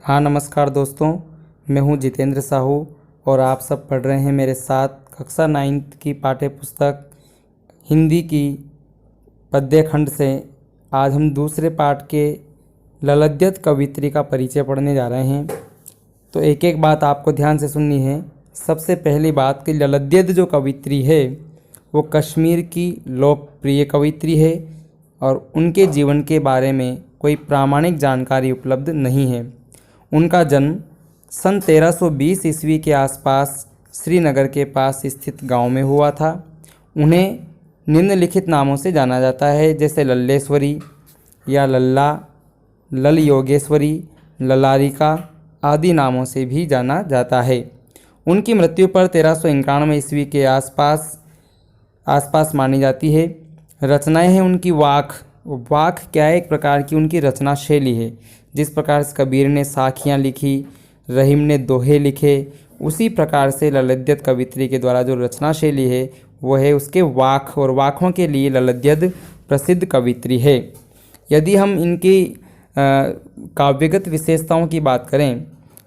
हाँ नमस्कार दोस्तों, मैं हूँ जितेंद्र साहू और आप सब पढ़ रहे हैं मेरे साथ कक्षा 9th की पाठ्य पुस्तक हिंदी की पद्य खंड से। आज हम दूसरे पाठ के ललद्यत कवित्री का परिचय पढ़ने जा रहे हैं। तो एक एक बात आपको ध्यान से सुननी है। सबसे पहली बात कि ललद्यत जो कवित्री है वो कश्मीर की लोकप्रिय कवित्री है और उनके जीवन के बारे में कोई प्रामाणिक जानकारी उपलब्ध नहीं है। उनका जन्म सन 1320 ईस्वी के आसपास श्रीनगर के पास स्थित गांव में हुआ था। उन्हें निम्नलिखित नामों से जाना जाता है, जैसे लल्लेश्वरी या लल्ला, लल योगेश्वरी, ललारिका आदि नामों से भी जाना जाता है। उनकी मृत्यु पर 1391 ईस्वी के आसपास मानी जाती है। रचनाएं हैं उनकी वाक क्या है? एक प्रकार की उनकी रचना शैली है। जिस प्रकार से कबीर ने साखियाँ लिखी, रहीम ने दोहे लिखे, उसी प्रकार से ललद्यत कवित्री के द्वारा जो रचना शैली है वो है उसके वाक, और वाकों के लिए ललद्यत प्रसिद्ध कवित्री है। यदि हम इनकी काव्यगत विशेषताओं की बात करें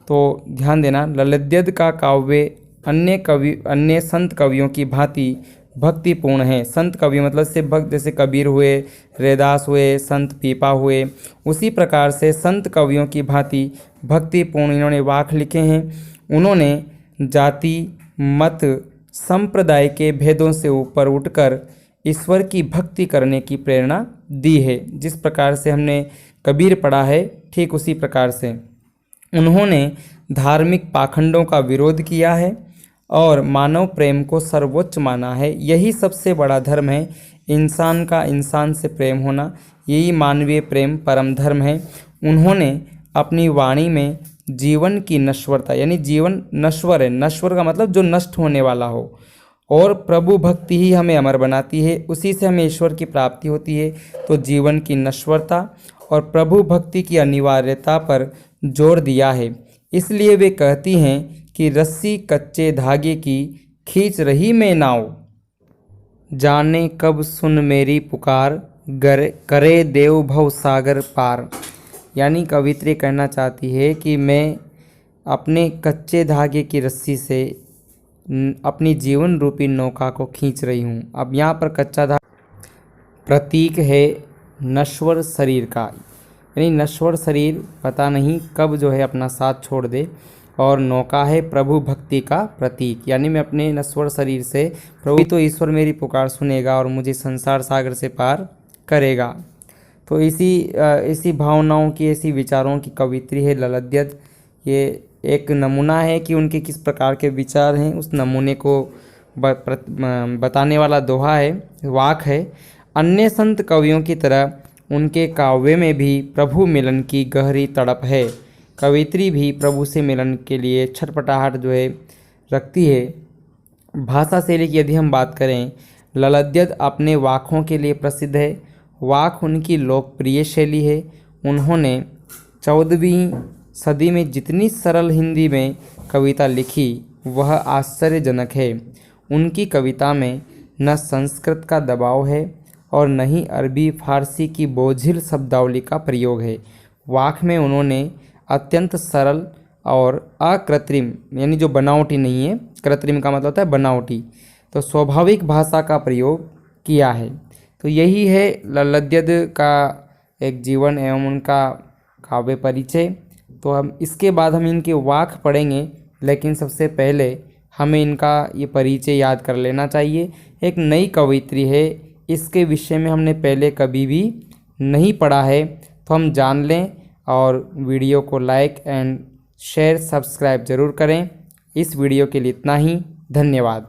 तो ध्यान देना, ललद्यत का काव्य अन्य संत कवियों की भांति भक्तिपूर्ण है। संत कवि मतलब से भक्त, जैसे कबीर हुए, रैदास हुए, संत पीपा हुए, उसी प्रकार से संत कवियों की भांति भक्तिपूर्ण इन्होंने वाक लिखे हैं। उन्होंने जाति, मत, संप्रदाय के भेदों से ऊपर उठकर ईश्वर की भक्ति करने की प्रेरणा दी है। जिस प्रकार से हमने कबीर पढ़ा है, ठीक उसी प्रकार से उन्होंने धार्मिक पाखंडों का विरोध किया है और मानव प्रेम को सर्वोच्च माना है। यही सबसे बड़ा धर्म है, इंसान का इंसान से प्रेम होना, यही मानवीय प्रेम परम धर्म है। उन्होंने अपनी वाणी में जीवन की नश्वरता, यानी जीवन नश्वर है, नश्वर का मतलब जो नष्ट होने वाला हो, और प्रभु भक्ति ही हमें अमर बनाती है, उसी से हमें ईश्वर की प्राप्ति होती है। तो जीवन की नश्वरता और प्रभु भक्ति की अनिवार्यता पर जोर दिया है। इसलिए वे कहती हैं कि रस्सी कच्चे धागे की खींच रही मैं नाव, जाने कब सुन मेरी पुकार, करे देव भव सागर पार। यानी कवित्री कहना चाहती है कि मैं अपने कच्चे धागे की रस्सी से अपनी जीवन रूपी नौका को खींच रही हूँ। अब यहाँ पर कच्चा धागा प्रतीक है नश्वर शरीर का, यानी नश्वर शरीर पता नहीं कब जो है अपना साथ छोड़ दे, और नौका है प्रभु भक्ति का प्रतीक, यानी मैं अपने नश्वर शरीर से प्रभु तो ईश्वर मेरी पुकार सुनेगा और मुझे संसार सागर से पार करेगा। तो इसी भावनाओं की, ऐसी विचारों की कवित्री है ललद्यत। ये एक नमूना है कि उनके किस प्रकार के विचार हैं, उस नमूने को बताने वाला दोहा है, वाक है। अन्य संत कवियों की तरह उनके काव्य में भी प्रभु मिलन की गहरी तड़प है। कवित्री भी प्रभु से मिलन के लिए छटपटाहट जो है रखती है। भाषा शैली की यदि हम बात करें, ललद्यत अपने वाकों के लिए प्रसिद्ध है। वाक उनकी लोकप्रिय शैली है। उन्होंने 14वीं सदी में जितनी सरल हिंदी में कविता लिखी वह आश्चर्यजनक है। उनकी कविता में न संस्कृत का दबाव है और न ही अरबी फारसी की बोझिल शब्दावली का प्रयोग है। वाक में उन्होंने अत्यंत सरल और अकृत्रिम, यानी जो बनावटी नहीं है, कृत्रिम का मतलब होता है बनावटी, तो स्वाभाविक भाषा का प्रयोग किया है। तो यही है ललद्यत का एक जीवन एवं उनका काव्य परिचय। तो हम इसके बाद हम इनके वाक पढ़ेंगे, लेकिन सबसे पहले हमें इनका ये परिचय याद कर लेना चाहिए। एक नई कवित्री है, इसके विषय में हमने पहले कभी भी नहीं पढ़ा है, तो हम जान लें। और वीडियो को लाइक एंड शेयर सब्सक्राइब ज़रूर करें। इस वीडियो के लिए इतना ही, धन्यवाद।